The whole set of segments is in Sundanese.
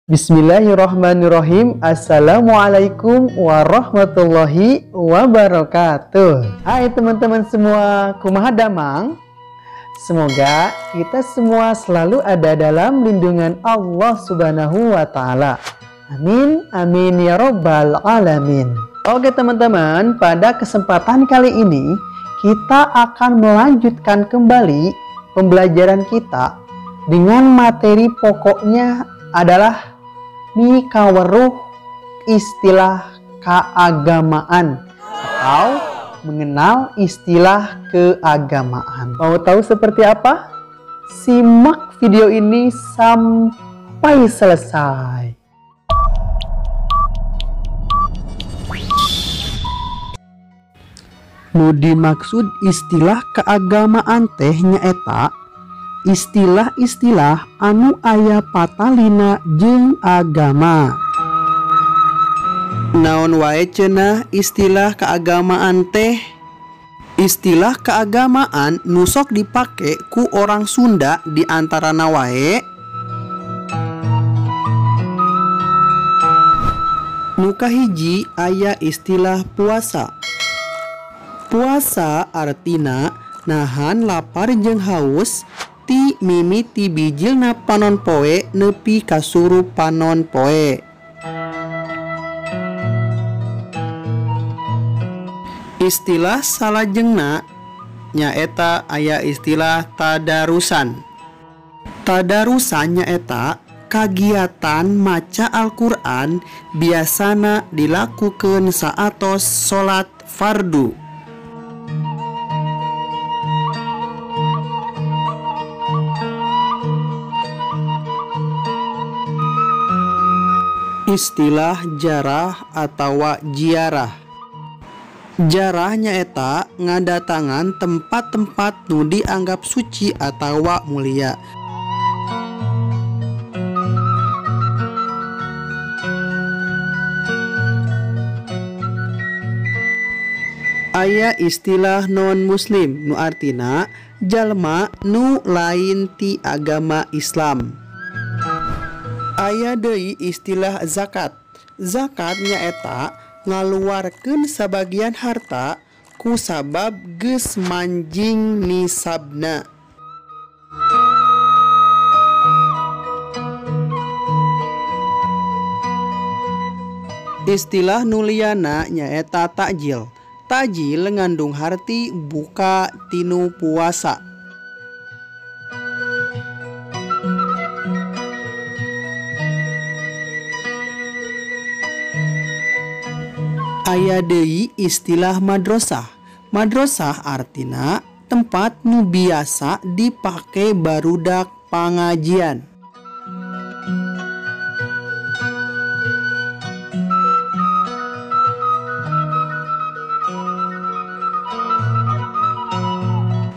Bismillahirrahmanirrahim. Assalamualaikum warahmatullahi wabarakatuh. Hai teman-teman semua, kumaha damang? Semoga kita semua selalu ada dalam lindungan Allah Subhanahu wa Ta'ala. Amin, amin ya Rabbal alamin. Oke teman-teman, pada kesempatan kali ini kita akan melanjutkan kembali pembelajaran kita dengan materi pokoknya adalah mikaweruh istilah keagamaan atau mengenal istilah keagamaan. Mau tahu seperti apa? Simak video ini sampai selesai. Nu dimaksud istilah keagamaan teh nyaeta istilah-istilah anu aya patalina jeung agama. Naon wae cenah istilah keagamaan teh? Istilah keagamaan nu sok dipake ku orang Sunda di antarana wae nu kahiji aya istilah puasa. Puasa artina nahan lapar jeung haus ti mimiti bijilna panon poe nepi kasuru panon poe. Istilah salajengna nyaeta aya istilah tadarusan. Tadarusan nyaeta kagiatan maca Al-Qur'an biasana dilakukeun saatos salat fardu. Istilah jarah atawa jiarah. Jarah nyaeta ngadatangan tempat-tempat nu dianggap suci atawa mulia. Aya istilah non muslim nu artina jalma nu lain ti agama Islam. Aya deui istilah zakat. Zakat nyaeta ngaluarkeun sabagian harta ku sabab geus manjing nisabna. Istilah nuliana nyaeta takjil. Takjil ngandung harti buka tinu puasa. Aya deui istilah madrasah. Madrasah artina tempat nu biasa dipake barudak pangajian.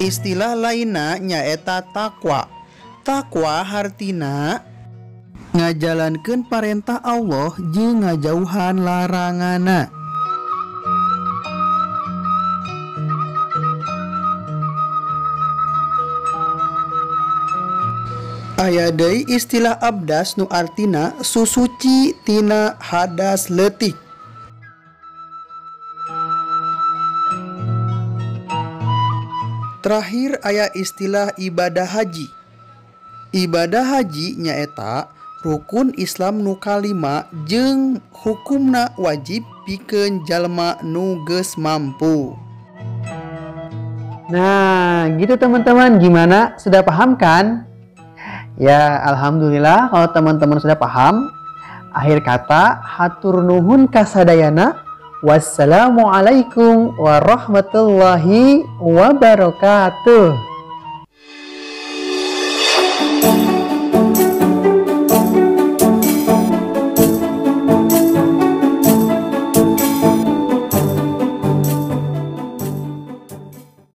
Istilah lainna nyaeta takwa. Takwa hartina ngajalankeun parentah Allah jeung ngajauhan laranganna. Aya deui istilah abdas nu artina susuci tina hadas leutik. Terakhir aya istilah ibadah haji. Ibadah haji nyaeta rukun Islam nu kalima jeung hukumna wajib pikeun jalma nu geus mampu. Nah, gitu teman-teman, gimana? Sudah paham kan? Ya, alhamdulillah kalau teman-teman sudah paham. Akhir kata, hatur nuhun kasadayana. Wassalamualaikum warahmatullahi wabarakatuh.